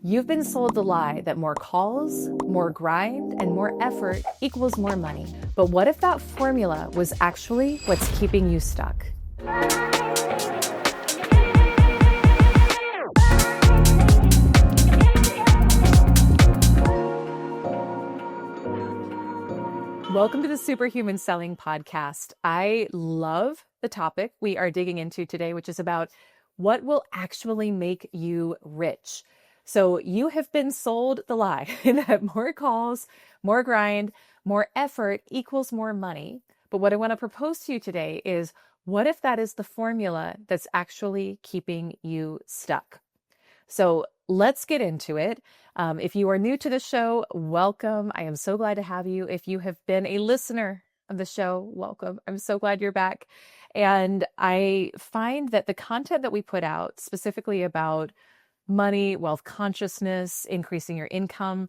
You've been sold the lie that more calls, more grind, and more effort equals more money. But what if that formula was actually what's keeping you stuck? Welcome to the Superhuman Selling Podcast. I love the topic we are digging into today, which is about what will actually make you rich. So you have been sold the lie that more calls, more grind, more effort equals more money. But what I want to propose to you today is, what if that is the formula that's actually keeping you stuck? So let's get into it. If you are new to the show, welcome. I am so glad to have you. If you have been a listener of the show, welcome. I'm so glad you're back. And I find that the content that we put out specifically about money, wealth consciousness, increasing your income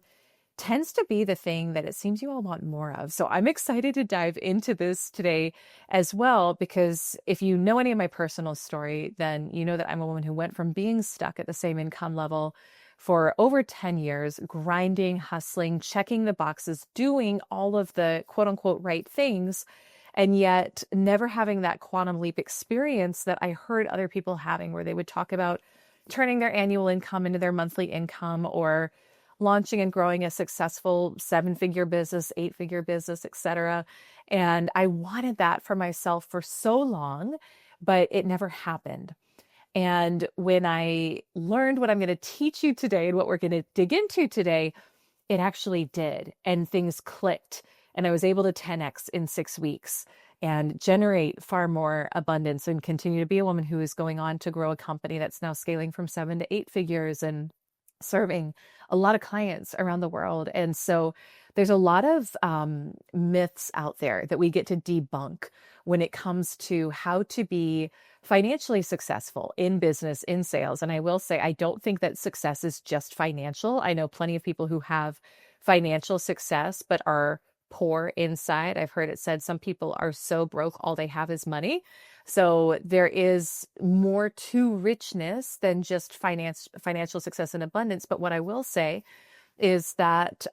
tends to be the thing that it seems you all want more of. So I'm excited to dive into this today as well, because if you know any of my personal story, then you know that I'm a woman who went from being stuck at the same income level for over 10 years, grinding, hustling, checking the boxes, doing all of the quote unquote right things, and yet never having that quantum leap experience that I heard other people having, where they would talk about turning their annual income into their monthly income, or launching and growing a successful 7-figure business, 8-figure business, etc. And I wanted that for myself for so long, but it never happened. And when I learned what I'm going to teach you today and what we're going to dig into today, it actually did. And things clicked. And I was able to 10x in 6 weeks and generate far more abundance and continue to be a woman who is going on to grow a company that's now scaling from 7 to 8 figures and serving a lot of clients around the world. And so there's a lot of myths out there that we get to debunk when it comes to how to be financially successful in business, in sales. And I will say, I don't think that success is just financial. I know plenty of people who have financial success, but are poor inside. I've heard it said some people are so broke, all they have is money. So there is more to richness than just financial success and abundance. But what I will say is that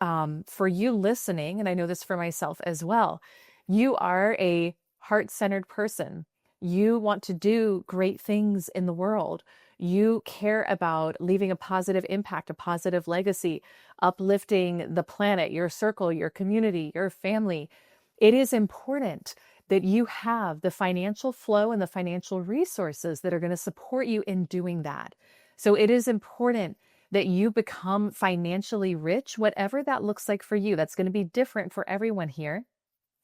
for you listening, and I know this for myself as well, you are a heart-centered person. You want to do great things in the world. You care about leaving a positive impact, a positive legacy, uplifting the planet, your circle, your community, your family. It is important that you have the financial flow and the financial resources that are going to support you in doing that. So it is important that you become financially rich, whatever that looks like for you. That's going to be different for everyone here.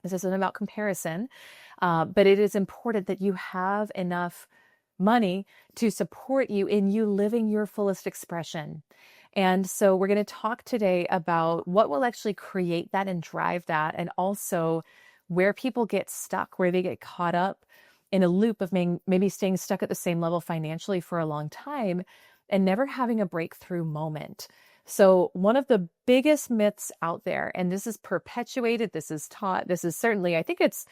This isn't about comparison, but it is important that you have enough money to support you in you living your fullest expression. And so we're going to talk today about what will actually create that and drive that, and also where people get stuck, where they get caught up in a loop of maybe staying stuck at the same level financially for a long time and never having a breakthrough moment. So one of the biggest myths out there, and this is perpetuated, this is taught, this is certainly, I think it's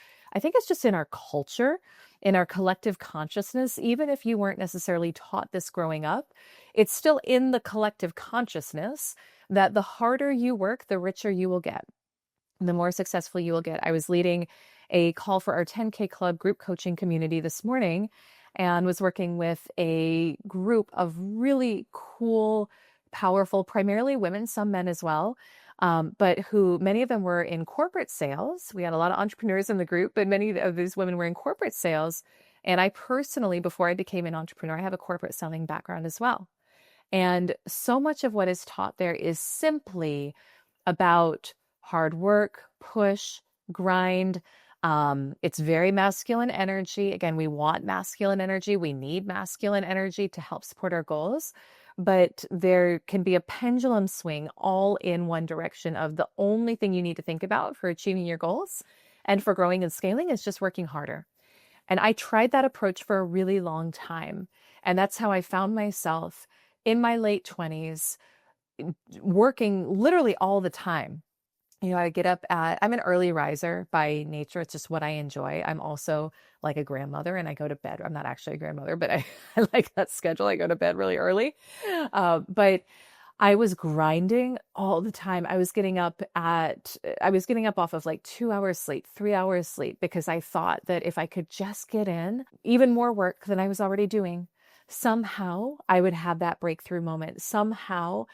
just in our culture, in our collective consciousness. Even if you weren't necessarily taught this growing up, it's still in the collective consciousness that the harder you work, the richer you will get, the more successful you will get. I was leading a call for our 10K Club group coaching community this morning and was working with a group of really cool, powerful, primarily women, some men as well, but who many of them were in corporate sales. We had a lot of entrepreneurs in the group, but many of these women were in corporate sales. And I personally, before I became an entrepreneur, I have a corporate selling background as well. And so much of what is taught there is simply about hard work, push, grind. It's very masculine energy. Again, we want masculine energy. We need masculine energy to help support our goals. But there can be a pendulum swing all in one direction of the only thing you need to think about for achieving your goals and for growing and scaling is just working harder. And I tried that approach for a really long time. And that's how I found myself in my late 20s, working literally all the time. You know, I get up I'm an early riser by nature. It's just what I enjoy. I'm also like a grandmother and I go to bed. I'm not actually a grandmother, but I like that schedule. I go to bed really early. But I was grinding all the time. I was getting up off of like 2 hours sleep, 3 hours sleep, because I thought that if I could just get in even more work than I was already doing, somehow I would have that breakthrough moment. Somehow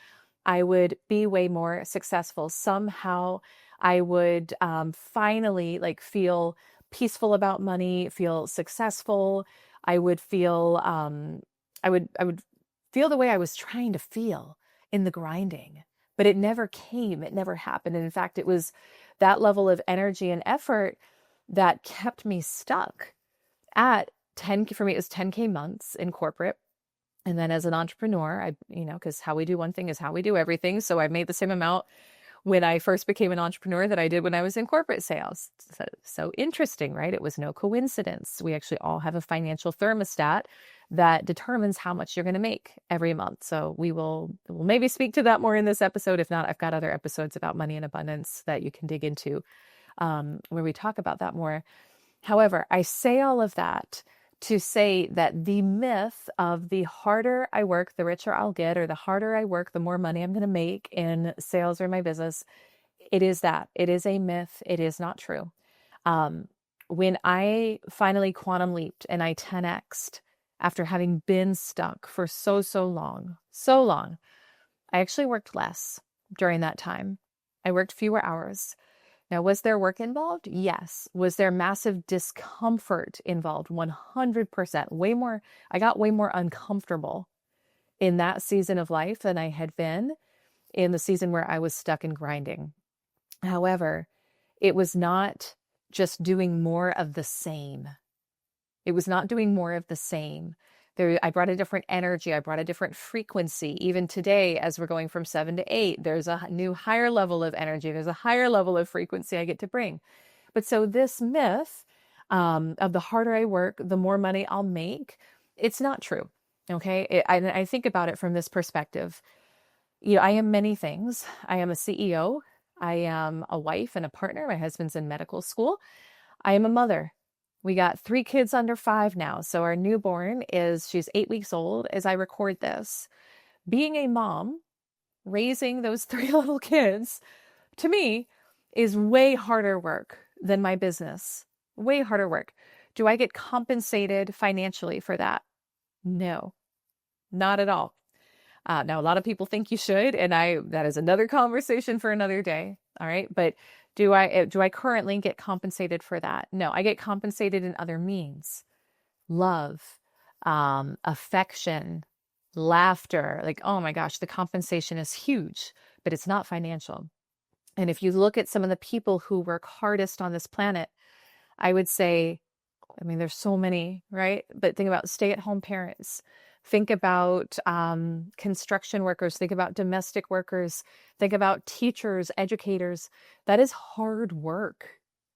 I would be way more successful. Somehow I would finally like feel peaceful about money, feel successful. I would feel, I would feel the way I was trying to feel in the grinding, but it never came. It never happened. And in fact, it was that level of energy and effort that kept me stuck at 10, for me, it was 10K months in corporate. And then as an entrepreneur, because how we do one thing is how we do everything. So I made the same amount when I first became an entrepreneur that I did when I was in corporate sales. So interesting, right? It was no coincidence. We actually all have a financial thermostat that determines how much you're going to make every month. So we'll maybe speak to that more in this episode. If not, I've got other episodes about money and abundance that you can dig into where we talk about that more. However, I say all of that to say that the myth of the harder I work, the richer I'll get, or the harder I work, the more money I'm going to make in sales or my business, it is that. It is a myth. It is not true. When I finally quantum leaped and I 10x'd after having been stuck for so long, I actually worked less during that time. I worked fewer hours. Now, was there work involved? Yes. Was there massive discomfort involved? 100%. Way more. I got way more uncomfortable in that season of life than I had been in the season where I was stuck and grinding. However, it was not just doing more of the same. It was not doing more of the same. I brought a different energy. I brought a different frequency. Even today, as we're going from 7 to 8, there's a new higher level of energy. There's a higher level of frequency I get to bring. But so this myth of the harder I work, the more money I'll make, it's not true. Okay. I think about it from this perspective. I am many things. I am a CEO. I am a wife and a partner. My husband's in medical school. I am a mother. We got 3 kids under 5 now. So our newborn she's 8 weeks old as I record this. Being a mom, raising those 3 little kids, to me, is way harder work than my business. Way harder work. Do I get compensated financially for that? No, not at all. Now, a lot of people think you should, and that is another conversation for another day. All right. But do I currently get compensated for that? No, I get compensated in other means. Love, affection, laughter. Like, oh my gosh, the compensation is huge, but it's not financial. And if you look at some of the people who work hardest on this planet, I would say, there's so many, right? But think about stay-at-home parents. Think about construction workers. Think about domestic workers. Think about teachers, educators. That is hard work.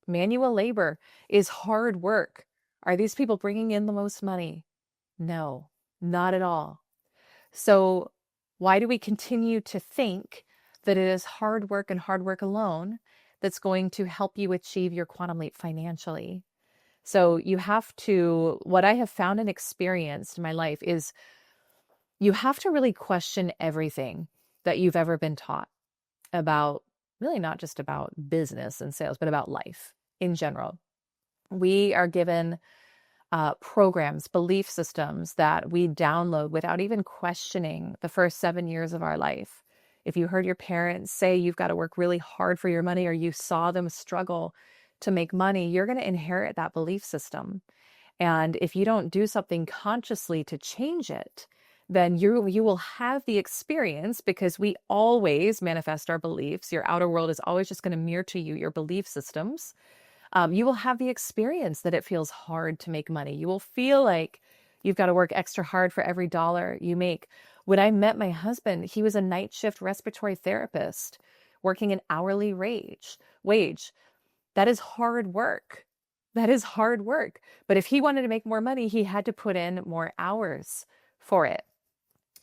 Manual labor is hard work. Are these people bringing in the most money? No, not at all. So why do we continue to think that it is hard work and hard work alone that's going to help you achieve your quantum leap financially? So what I have found and experienced in my life is you have to really question everything that you've ever been taught about, really not just about business and sales, but about life in general. We are given programs, belief systems that we download without even questioning the first 7 years of our life. If you heard your parents say you've got to work really hard for your money, or you saw them struggle to make money, you're going to inherit that belief system. And if you don't do something consciously to change it, then you will have the experience, because we always manifest our beliefs. Your outer world is always just going to mirror to you your belief systems. You will have the experience that it feels hard to make money. You will feel like you've got to work extra hard for every dollar you make. When I met my husband, he was a night shift respiratory therapist working an hourly wage. That is hard work. That is hard work. But if he wanted to make more money, he had to put in more hours for it.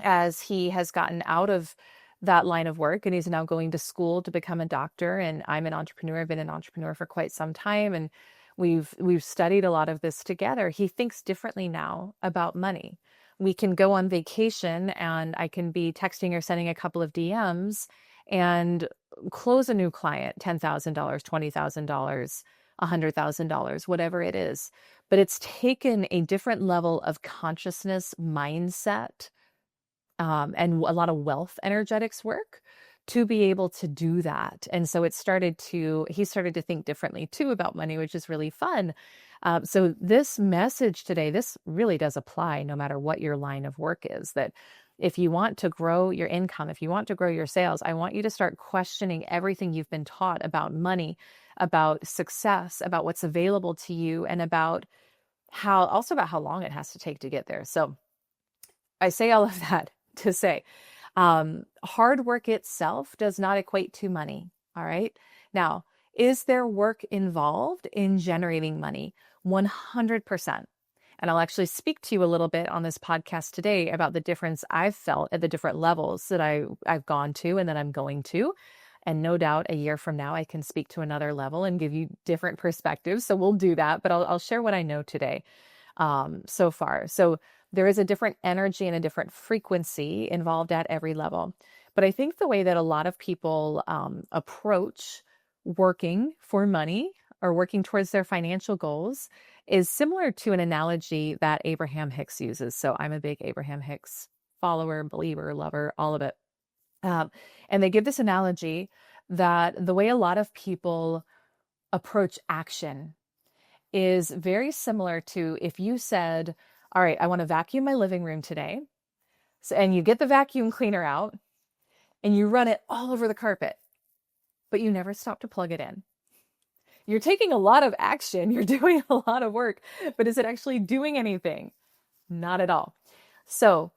As he has gotten out of that line of work and he's now going to school to become a doctor, and I'm an entrepreneur, I've been an entrepreneur for quite some time, and we've studied a lot of this together. He thinks differently now about money. we can go on vacation and I can be texting or sending a couple of DMs and close a new client, $10,000, $20,000, $100,000, whatever it is. But it's taken a different level of consciousness, mindset, and a lot of wealth energetics work to be able to do that. And so he started to think differently too about money, which is really fun. So this message today, this really does apply no matter what your line of work is, that if you want to grow your income, if you want to grow your sales, I want you to start questioning everything you've been taught about money, about success, about what's available to you, and about how long it has to take to get there. So I say all of that to say, hard work itself does not equate to money. All right. Now, is there work involved in generating money? 100%. And I'll actually speak to you a little bit on this podcast today about the difference I've felt at the different levels that I've gone to and that I'm going to. And no doubt a year from now, I can speak to another level and give you different perspectives. So we'll do that, but I'll share what I know today so far. So there is a different energy and a different frequency involved at every level. But I think the way that a lot of people approach working for money or working towards their financial goals is similar to an analogy that Abraham Hicks uses. So I'm a big Abraham Hicks follower, believer, lover, all of it. And they give this analogy that the way a lot of people approach action is very similar to if you said, all right, I want to vacuum my living room today. So, and you get the vacuum cleaner out and you run it all over the carpet, but you never stop to plug it in. You're taking a lot of action. You're doing a lot of work, but is it actually doing anything? Not at all. So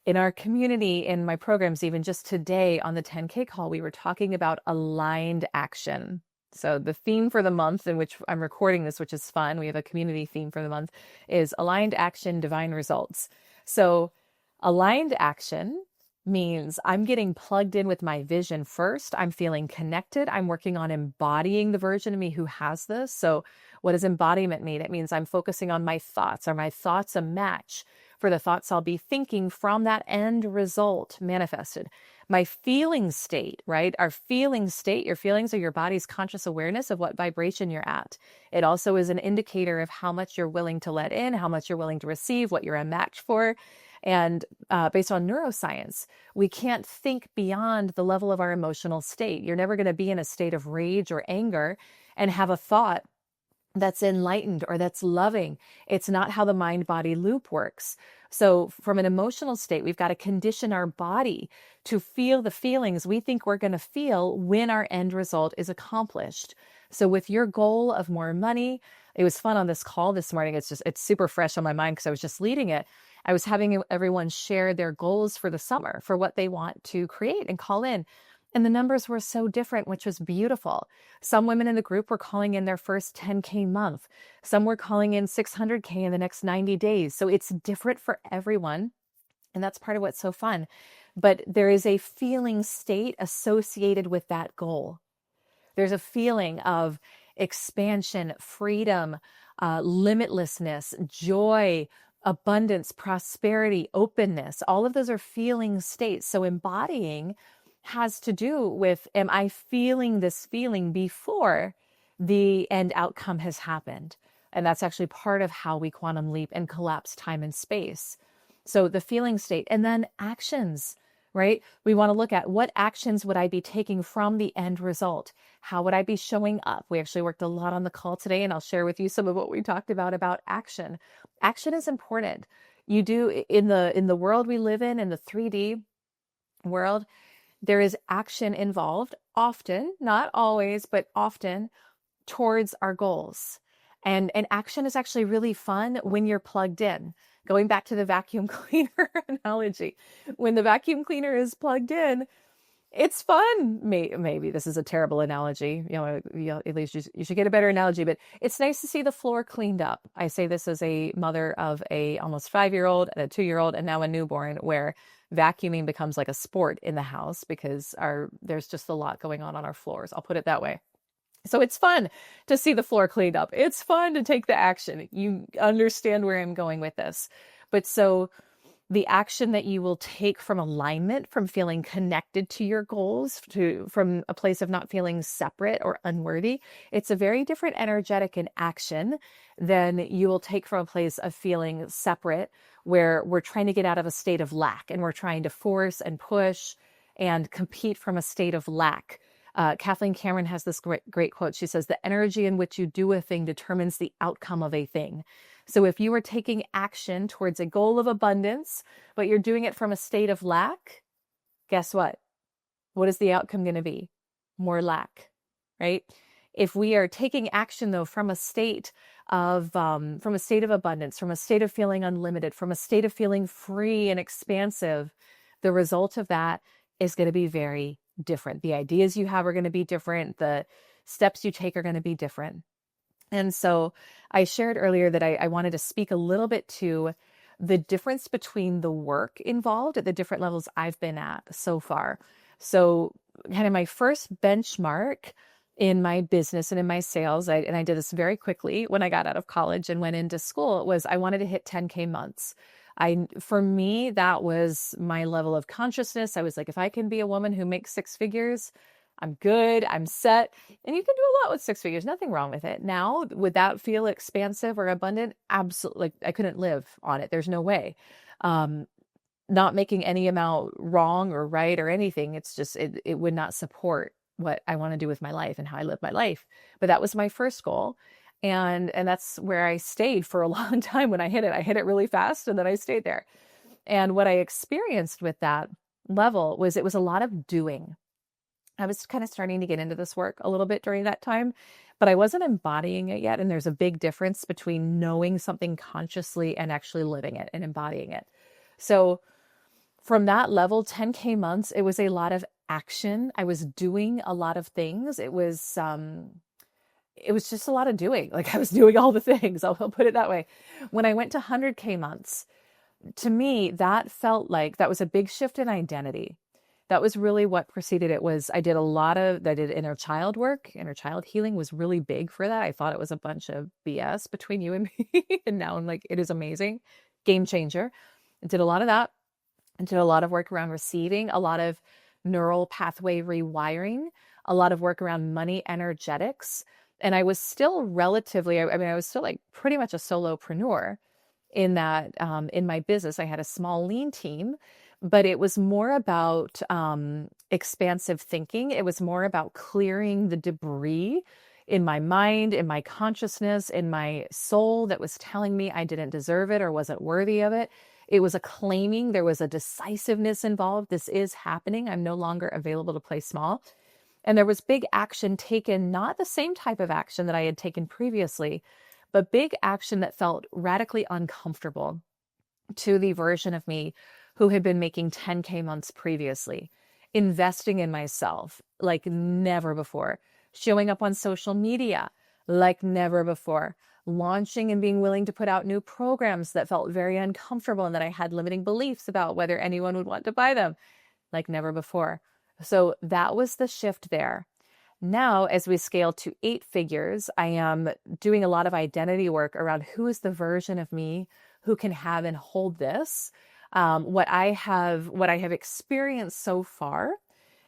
in our community, in my programs, even just today on the 10K call, we were talking about aligned action. So the theme for the month in which I'm recording this, which is fun, we have a community theme for the month, is aligned action, divine results. So aligned action means I'm getting plugged in with my vision first. I'm feeling connected. I'm working on embodying the version of me who has this. So what does embodiment mean? It means I'm focusing on my thoughts. Are my thoughts a match for the thoughts I'll be thinking from that end result manifested? My feeling state, right? Our feeling state, your feelings are your body's conscious awareness of what vibration you're at. It also is an indicator of how much you're willing to let in, how much you're willing to receive, what you're a match for. And based on neuroscience, we can't think beyond the level of our emotional state. You're never going to be in a state of rage or anger and have a thought that's enlightened or that's loving. It's not how the mind-body loop works. So from an emotional state, we've got to condition our body to feel the feelings we think we're going to feel when our end result is accomplished. So with your goal of more money, it was fun on this call this morning. It's super fresh on my mind because I was just leading it. I was having everyone share their goals for the summer for what they want to create and call in. And the numbers were so different, which was beautiful. Some women in the group were calling in their first 10K month. Some were calling in 600K in the next 90 days. So it's different for everyone. And that's part of what's so fun. But there is a feeling state associated with that goal. There's a feeling of expansion, freedom, limitlessness, joy, abundance, prosperity, openness. All of those are feeling states. So embodying has to do with, am I feeling this feeling before the end outcome has happened? And that's actually part of how we quantum leap and collapse time and space. So the feeling state, and then actions, right? We want to look at what actions would I be taking from the end result? How would I be showing up? We actually worked a lot on the call today, and I'll share with you some of what we talked about action. Action is important. You do in the world we live in the 3D world, there is action involved often, not always, but often towards our goals. And action is actually really fun when you're plugged in. Going back to the vacuum cleaner analogy, when the vacuum cleaner is plugged in, it's fun. Maybe this is a terrible analogy. At least you should get a better analogy, but it's nice to see the floor cleaned up. I say this as a mother of a almost 5-year-old and a 2-year-old and now a newborn, where vacuuming becomes like a sport in the house because there's just a lot going on our floors. I'll put it that way. So it's fun to see the floor cleaned up. It's fun to take the action. You understand where I'm going with this. But so the action that you will take from alignment, from feeling connected to your goals, from a place of not feeling separate or unworthy. It's a very different energetic in action than you will take from a place of feeling separate, where we're trying to get out of a state of lack and we're trying to force and push and compete from a state of lack. Kathleen Cameron has this great quote. She says, the energy in which you do a thing determines the outcome of a thing. So if you are taking action towards a goal of abundance, but you're doing it from a state of lack, guess what? What is the outcome going to be? More lack, right? If we are taking action though from a state of abundance, from a state of feeling unlimited, from a state of feeling free and expansive, the result of that is going to be very different. The ideas you have are going to be different. The steps you take are going to be different. And so I shared earlier that I wanted to speak a little bit to the difference between the work involved at the different levels I've been at so far. So kind of my first benchmark in my business and in my sales, and I did this very quickly when I got out of college and went into school, was I wanted to hit 10K months. For me, that was my level of consciousness. I was like, if I can be a woman who makes six figures, I'm good, I'm set. And you can do a lot with six figures, nothing wrong with it. Now, would that feel expansive or abundant? Absolutely. Like, I couldn't live on it. There's no way. Not making any amount wrong or right or anything. It's just, it would not support what I want to do with my life and how I live my life. But that was my first goal. And that's where I stayed for a long time when I hit it. I hit it really fast and then I stayed there. And what I experienced with that level was it was a lot of doing. I was kind of starting to get into this work a little bit during that time, but I wasn't embodying it yet. And there's a big difference between knowing something consciously and actually living it and embodying it. So from that level, 10K months, it was a lot of action. I was doing a lot of things. It was just a lot of doing. Like, I was doing all the things. I'll put it that way. When I went to 100K months, to me, that felt like that was a big shift in identity. That was really what preceded it. I did inner child work. Inner child healing was really big for that. I thought it was a bunch of BS between you and me. And now I'm like, it is amazing. Game changer. I did a lot of that. I did a lot of work around receiving, a lot of neural pathway rewiring, a lot of work around money energetics. And I was still I was still like pretty much a solopreneur in that, in my business. I had a small lean team, but it was more about expansive thinking. It was more about clearing the debris in my mind, in my consciousness, in my soul that was telling me I didn't deserve it or wasn't worthy of it. It was a claiming. There was a decisiveness involved. This is happening. I'm no longer available to play small. And there was big action taken, not the same type of action that I had taken previously, but big action that felt radically uncomfortable to the version of me who had been making 10K months previously, investing in myself like never before, showing up on social media like never before, launching and being willing to put out new programs that felt very uncomfortable and that I had limiting beliefs about whether anyone would want to buy them like never before. So that was the shift there. Now, as we scale to 8 figures, I am doing a lot of identity work around who is the version of me who can have and hold this. What I have experienced so far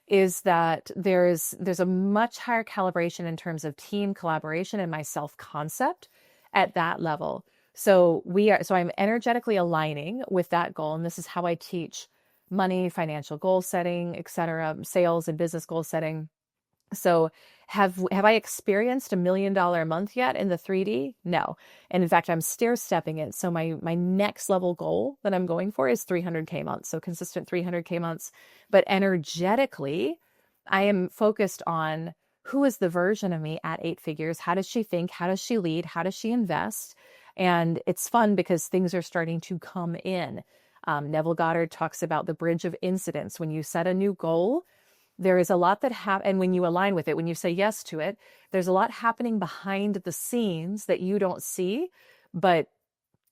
is that there's a much higher calibration in terms of team collaboration and my self-concept at that level. So I'm energetically aligning with that goal. And this is how I teach money, financial goal setting, etc., sales and business goal setting. So have I experienced $1 million a month yet in the 3D? No. And in fact, I'm stair stepping it. So my next level goal that I'm going for is 300K months. So consistent 300K months. But energetically, I am focused on who is the version of me at 8 figures? How does she think? How does she lead? How does she invest? And it's fun because things are starting to come in. Neville Goddard talks about the bridge of incidents. When you set a new goal, there is a lot that and when you align with it, when you say yes to it, there's a lot happening behind the scenes that you don't see, but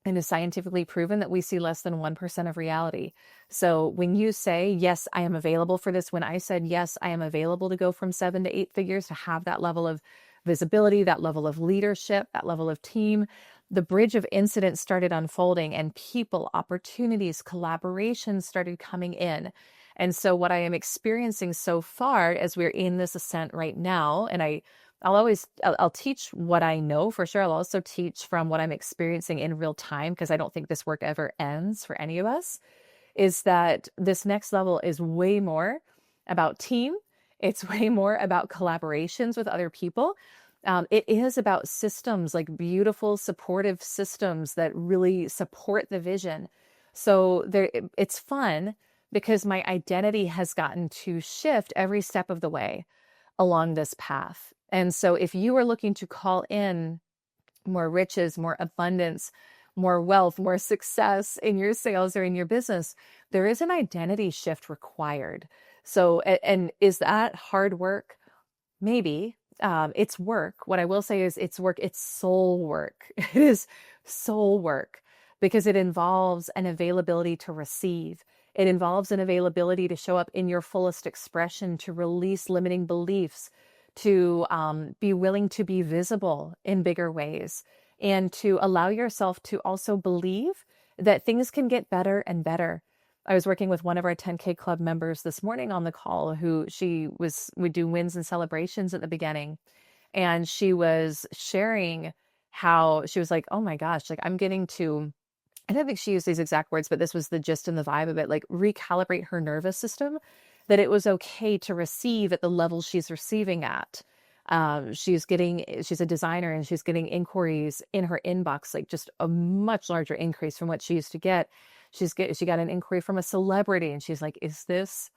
it is scientifically proven that we see less than 1% of reality. So when you say, yes, I am available for this, when I said, yes, I am available to go from 7 to 8 figures, to have that level of visibility, that level of leadership, that level of team, the bridge of incidents started unfolding, and people, opportunities, collaborations started coming in. And so what I am experiencing so far as we're in this ascent right now, and I'll teach what I know for sure. I'll also teach from what I'm experiencing in real time, because I don't think this work ever ends for any of us, is that this next level is way more about team. It's way more about collaborations with other people. It is about systems, like beautiful, supportive systems that really support the vision. So it's fun because my identity has gotten to shift every step of the way along this path. And so if you are looking to call in more riches, more abundance, more wealth, more success in your sales or in your business, there is an identity shift required. So, and is that hard work? Maybe. It's work. What I will say is it's work. It's soul work. It is soul work because it involves an availability to receive. It involves an availability to show up in your fullest expression, to release limiting beliefs, to be willing to be visible in bigger ways, and to allow yourself to also believe that things can get better and better. I was working with one of our 10K club members this morning on the call we do wins and celebrations at the beginning. And she was sharing how she was like, oh my gosh, like I'm getting to, I don't think she used these exact words, but this was the gist and the vibe of it, like recalibrate her nervous system, that it was okay to receive at the level she's receiving at. She's a designer and she's getting inquiries in her inbox, like just a much larger increase from what she used to get. She got an inquiry from a celebrity and she's like, is this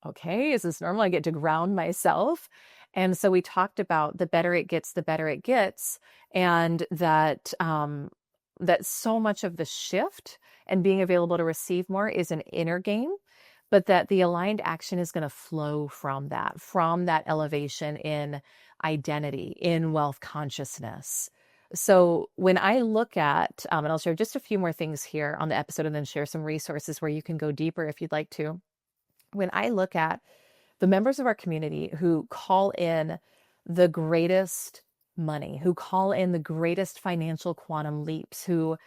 okay? Is this normal? I get to ground myself. And so we talked about the better it gets, the better it gets. And that so much of the shift and being available to receive more is an inner game, but that the aligned action is going to flow from that elevation in identity, in wealth consciousness. So when I look at, and I'll share just a few more things here on the episode and then share some resources where you can go deeper if you'd like to. When I look at the members of our community who call in the greatest money, who call in the greatest financial quantum leaps, who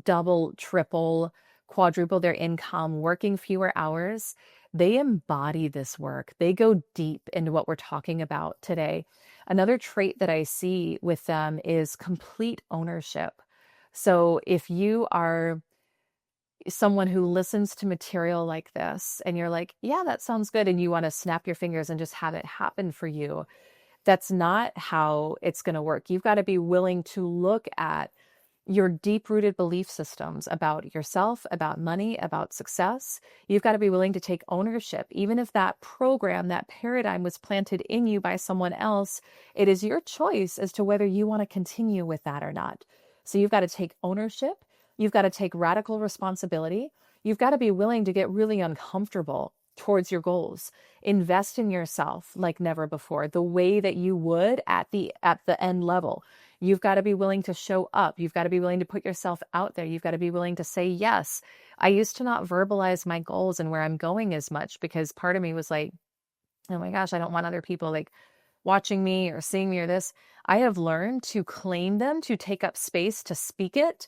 double, triple, quadruple their income, working fewer hours, they embody this work. They go deep into what we're talking about today. Another trait that I see with them is complete ownership. So if you are someone who listens to material like this and you're like, yeah, that sounds good, and you want to snap your fingers and just have it happen for you, that's not how it's going to work. You've got to be willing to look at your deep-rooted belief systems about yourself, about money, about success. You've got to be willing to take ownership. Even if that program, that paradigm was planted in you by someone else, it is your choice as to whether you want to continue with that or not. So you've got to take ownership. You've got to take radical responsibility. You've got to be willing to get really uncomfortable towards your goals. Invest in yourself like never before, the way that you would at the end level. You've got to be willing to show up. You've got to be willing to put yourself out there. You've got to be willing to say yes. I used to not verbalize my goals and where I'm going as much because part of me was like, oh my gosh, I don't want other people like watching me or seeing me or this. I have learned to claim them, to take up space, to speak it.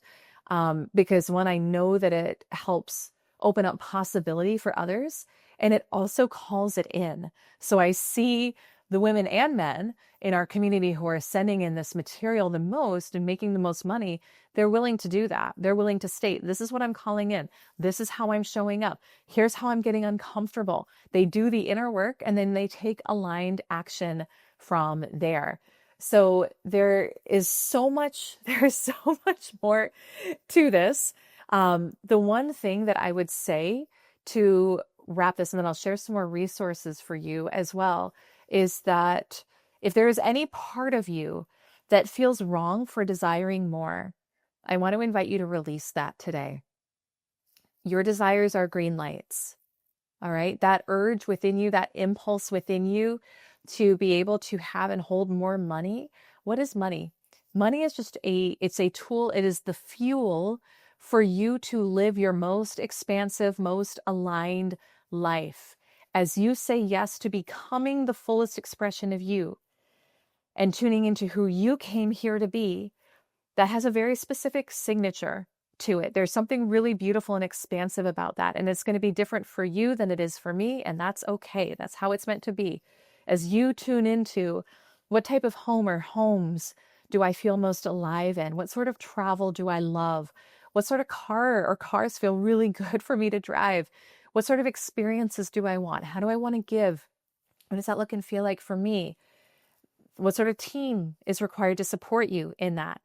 Because one, I know that it helps open up possibility for others, and it also calls it in. So I see the women and men in our community who are sending in this material the most and making the most money. They're willing to do that. They're willing to state, this is what I'm calling in. This is how I'm showing up. Here's how I'm getting uncomfortable. They do the inner work and then they take aligned action from there. So there's so much more to this. The one thing that I would say to wrap this, and then I'll share some more resources for you as well, is that if there is any part of you that feels wrong for desiring more, I want to invite you to release that today. Your desires are green lights. All right. That urge within you, that impulse within you to be able to have and hold more money. What is money? Money is just it's a tool. It is the fuel for you to live your most expansive, most aligned life. As you say yes to becoming the fullest expression of you and tuning into who you came here to be, that has a very specific signature to it. There's something really beautiful and expansive about that. And it's going to be different for you than it is for me. And that's okay. That's how it's meant to be. As you tune into what type of home or homes do I feel most alive in? What sort of travel do I love? What sort of car or cars feel really good for me to drive? What sort of experiences do I want? How do I want to give? What does that look and feel like for me? What sort of team is required to support you in that?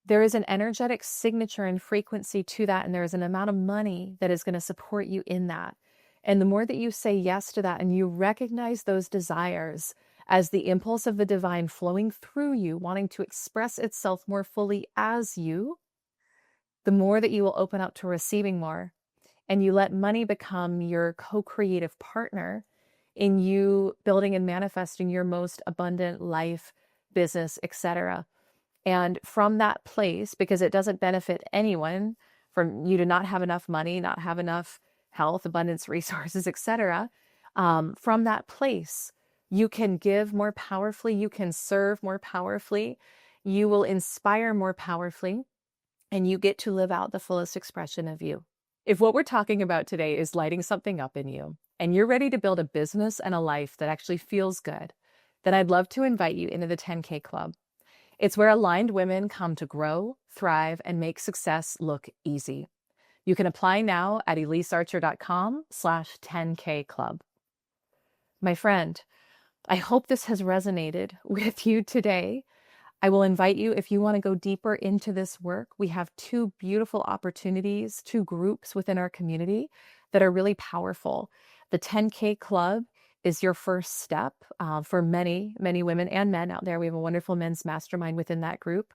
There is an energetic signature and frequency to that, and there is an amount of money that is going to support you in that. And the more that you say yes to that and you recognize those desires as the impulse of the divine flowing through you, wanting to express itself more fully as you, the more that you will open up to receiving more. And you let money become your co-creative partner in you building and manifesting your most abundant life, business, etc. And from that place, because it doesn't benefit anyone from you to not have enough money, not have enough health, abundance, resources, etc. From that place, you can give more powerfully, you can serve more powerfully, you will inspire more powerfully, and you get to live out the fullest expression of you. If what we're talking about today is lighting something up in you, and you're ready to build a business and a life that actually feels good, then I'd love to invite you into the 10K Club. It's where aligned women come to grow, thrive, and make success look easy. You can apply now at ElyseArcher.com/10K Club. My friend, I hope this has resonated with you today. I will invite you, if you want to go deeper into this work, we have two beautiful opportunities, two groups within our community that are really powerful. The 10K Club is your first step for many, many women and men out there. We have a wonderful men's mastermind within that group.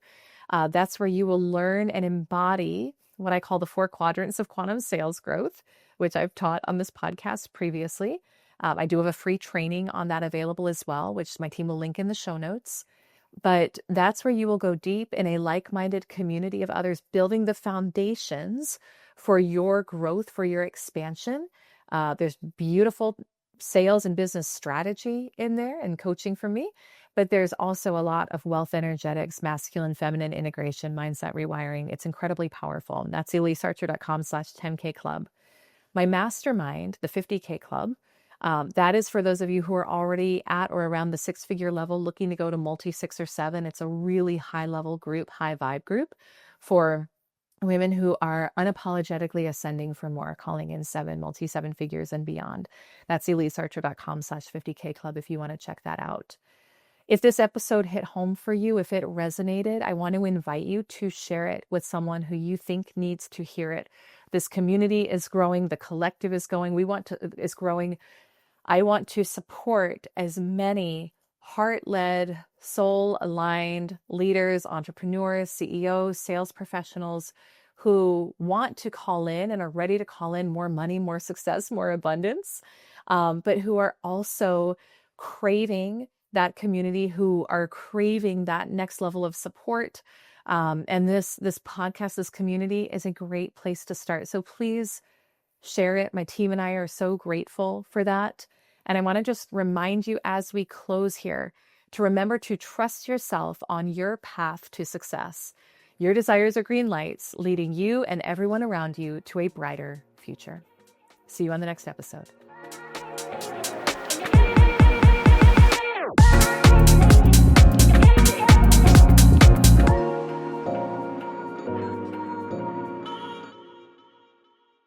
That's where you will learn and embody what I call the 4 quadrants of quantum sales growth, which I've taught on this podcast previously. I do have a free training on that available as well, which my team will link in the show notes. But that's where you will go deep in a like-minded community of others, building the foundations for your growth, for your expansion. There's beautiful sales and business strategy in there and coaching from me, but there's also a lot of wealth energetics, masculine, feminine integration, mindset rewiring. It's incredibly powerful. And that's ElyseArcher.com/10K Club. My mastermind, the 50K Club, that is for those of you who are already at or around the 6-figure level, looking to go to multi-6 or 7. It's a really high level group, high vibe group for women who are unapologetically ascending for more, calling in 7 figures and beyond. That's ElyseArcher.com/50K Club if you want to check that out. If this episode hit home for you, if it resonated, I want to invite you to share it with someone who you think needs to hear it. This community is growing. The collective is growing. Is growing. I want to support as many heart-led, soul-aligned leaders, entrepreneurs, CEOs, sales professionals who want to call in and are ready to call in more money, more success, more abundance, but who are also craving that community, who are craving that next level of support. And this podcast, this community is a great place to start. So please share it. My team and I are so grateful for that. And I want to just remind you as we close here to remember to trust yourself on your path to success. Your desires are green lights, leading you and everyone around you to a brighter future. See you on the next episode.